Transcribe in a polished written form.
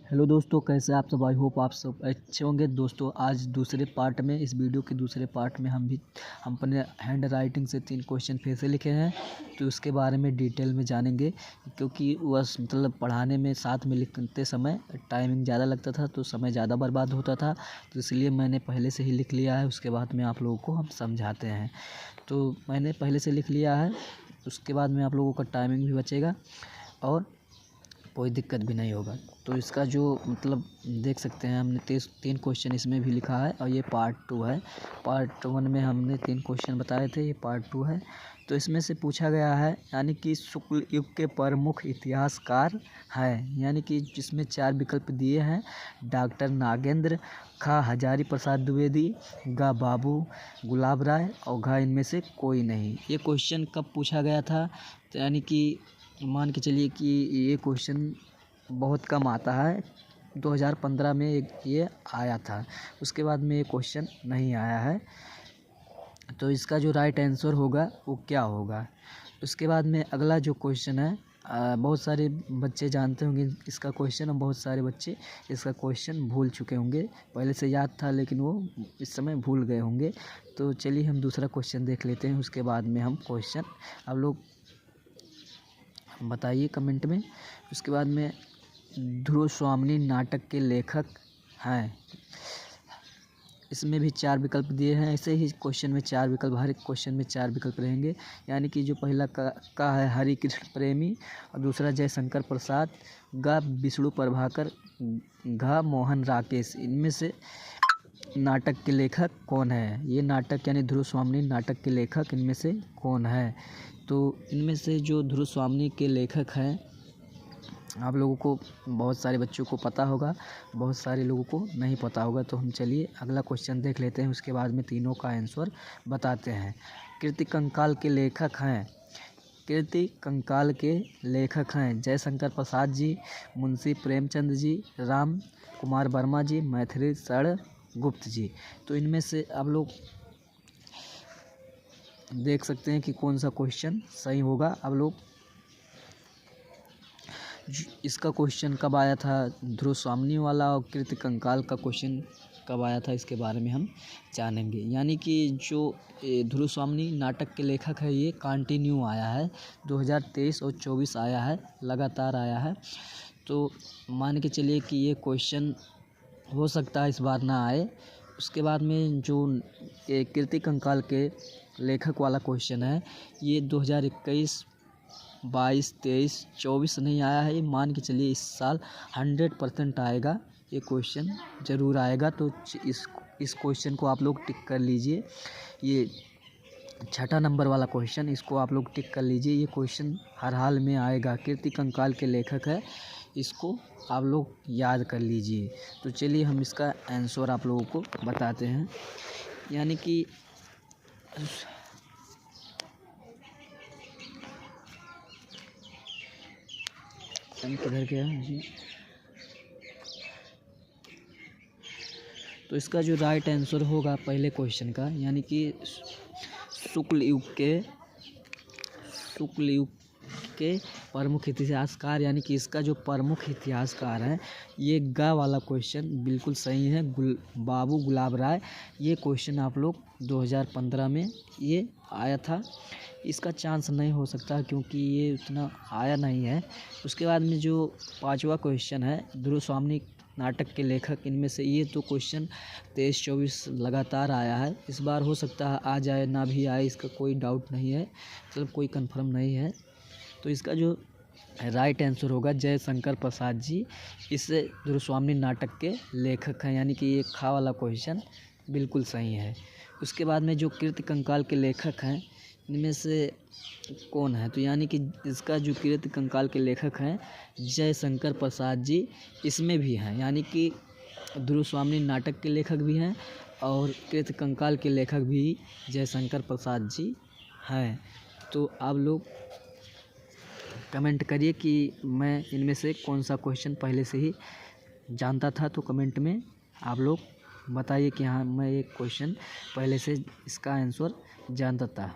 Hello दोस्तों, कैसे आप सब। आई होप आप सब अच्छे होंगे। दोस्तों आज दूसरे पार्ट में, इस वीडियो के दूसरे पार्ट में हम अपने हैंड राइटिंग से 3 क्वेश्चन फिर से लिखे हैं, तो उसके बारे में डिटेल में जानेंगे। क्योंकि वह मतलब पढ़ाने में साथ में लिखते समय टाइमिंग ज़्यादा लगता था, तो समय ज़्यादा बर्बाद होता था, तो इसलिए मैंने पहले से ही लिख लिया है। उसके बाद में आप लोगों को हम समझाते हैं। तो मैंने पहले से लिख लिया है, उसके बाद में आप लोगों का टाइमिंग भी बचेगा और कोई दिक्कत भी नहीं होगा। तो इसका जो मतलब देख सकते हैं, हमने 3 क्वेश्चन इसमें भी लिखा है और ये पार्ट 2 है। पार्ट 1 में हमने 3 क्वेश्चन बताए थे, ये पार्ट 2 है। तो इसमें से पूछा गया है, यानी कि शुक्ल युग के प्रमुख इतिहासकार हैं, यानी कि जिसमें 4 विकल्प दिए हैं। डॉक्टर नागेंद्र, खा हजारी प्रसाद द्विवेदी, गा बाबू गुलाब राय और घा इनमें से कोई नहीं। ये क्वेश्चन कब पूछा गया था, तो यानी कि मान के चलिए कि ये क्वेश्चन बहुत कम आता है। 2015 में ये आया था, उसके बाद में ये क्वेश्चन नहीं आया है। तो इसका जो राइट आंसर होगा वो क्या होगा। उसके बाद में अगला जो क्वेश्चन है, बहुत सारे बच्चे जानते होंगे इसका क्वेश्चन, और बहुत सारे बच्चे इसका क्वेश्चन भूल चुके होंगे। पहले से याद था लेकिन वो इस समय भूल गए होंगे। तो चलिए हम दूसरा क्वेश्चन देख लेते हैं, उसके बाद में हम क्वेश्चन आप लोग बताइए कमेंट में। उसके बाद में ध्रुव स्वामिनी नाटक के लेखक हैं। इसमें भी 4 विकल्प दिए हैं। ऐसे ही क्वेश्चन में 4 विकल्प, हर एक क्वेश्चन में 4 विकल्प रहेंगे। यानी कि जो पहला का है हरि कृष्ण प्रेमी, और दूसरा जयशंकर प्रसाद, गा विष्णु प्रभाकर, घा मोहन राकेश। इनमें से नाटक के लेखक कौन है। ये नाटक यानी ध्रुव स्वामिनी नाटक के लेखक इनमें से कौन है। तो इनमें से जो ध्रुव स्वामिनी के लेखक हैं, आप लोगों को बहुत सारे बच्चों को पता होगा, बहुत सारे लोगों को नहीं पता होगा। तो हम चलिए अगला क्वेश्चन देख लेते हैं, उसके बाद में तीनों का आंसर बताते हैं। कीर्ति कंकाल के लेखक हैं, कीर्ति कंकाल के लेखक हैं जयशंकर प्रसाद जी, मुंशी प्रेमचंद जी, राम कुमार वर्मा जी, मैथिली शरण गुप्त जी। तो इनमें से आप लोग देख सकते हैं कि कौन सा क्वेश्चन सही होगा। आप लोग इसका क्वेश्चन कब आया था, ध्रुव स्वामिनी वाला, और कीर्ति कंकाल का क्वेश्चन कब आया था, इसके बारे में हम जानेंगे। यानी कि जो ध्रुव स्वामिनी नाटक के लेखक है, ये कंटिन्यू आया है, 2023 और 24 आया है, लगातार आया है। तो मान के चलिए कि ये क्वेश्चन हो सकता है इस बार ना आए। उसके बाद में जो कीर्ति कंकाल के लेखक वाला क्वेश्चन है, ये 2021, 22, 23, 24 नहीं आया है। ये मान के चलिए इस साल 100% आएगा, ये क्वेश्चन ज़रूर आएगा। तो इस क्वेश्चन को आप लोग टिक कर लीजिए। ये 6ठा नंबर वाला क्वेश्चन, इसको आप लोग टिक कर लीजिए। ये क्वेश्चन हर हाल में आएगा, कीर्ति कंकाल के लेखक है, इसको आप लोग याद कर लीजिए। तो चलिए हम इसका आंसर आप लोगों को बताते हैं। यानी कि किधर गया जी। तो इसका जो राइट आंसर होगा पहले क्वेश्चन का, यानी कि शुक्ल युग के प्रमुख इतिहासकार, यानी कि इसका जो प्रमुख इतिहासकार है, ये गा वाला क्वेश्चन बिल्कुल सही है, बाबू गुलाब राय। ये क्वेश्चन आप लोग 2015 में ये आया था। इसका चांस नहीं हो सकता क्योंकि ये उतना आया नहीं है। उसके बाद में जो 5वां क्वेश्चन है, ध्रुव स्वामिनी नाटक के लेखक, इनमें से ये तो क्वेश्चन 23-24 लगातार आया है। इस बार हो सकता है आ जाए, ना भी आए, इसका कोई डाउट नहीं है, मतलब कोई कंफर्म नहीं है। तो इसका जो राइट आंसर होगा जयशंकर प्रसाद जी, इस ध्रुव स्वामिनी नाटक के लेखक हैं। यानी कि ये खा वाला क्वेश्चन बिल्कुल सही है। उसके बाद में जो कीर्ति कंकाल के लेखक हैं, इनमें से कौन है, तो यानी कि इसका जो कीर्ति कंकाल के लेखक हैं जयशंकर प्रसाद जी, इसमें भी हैं। यानी कि ध्रुव स्वामिनी नाटक के लेखक भी हैं और कीर्ति कंकाल के लेखक भी जयशंकर प्रसाद जी हैं। तो आप लोग कमेंट करिए कि मैं इनमें से कौन सा क्वेश्चन पहले से ही जानता था। तो कमेंट में आप लोग बताइए कि हाँ, मैं ये क्वेश्चन पहले से इसका आंसर जानता था।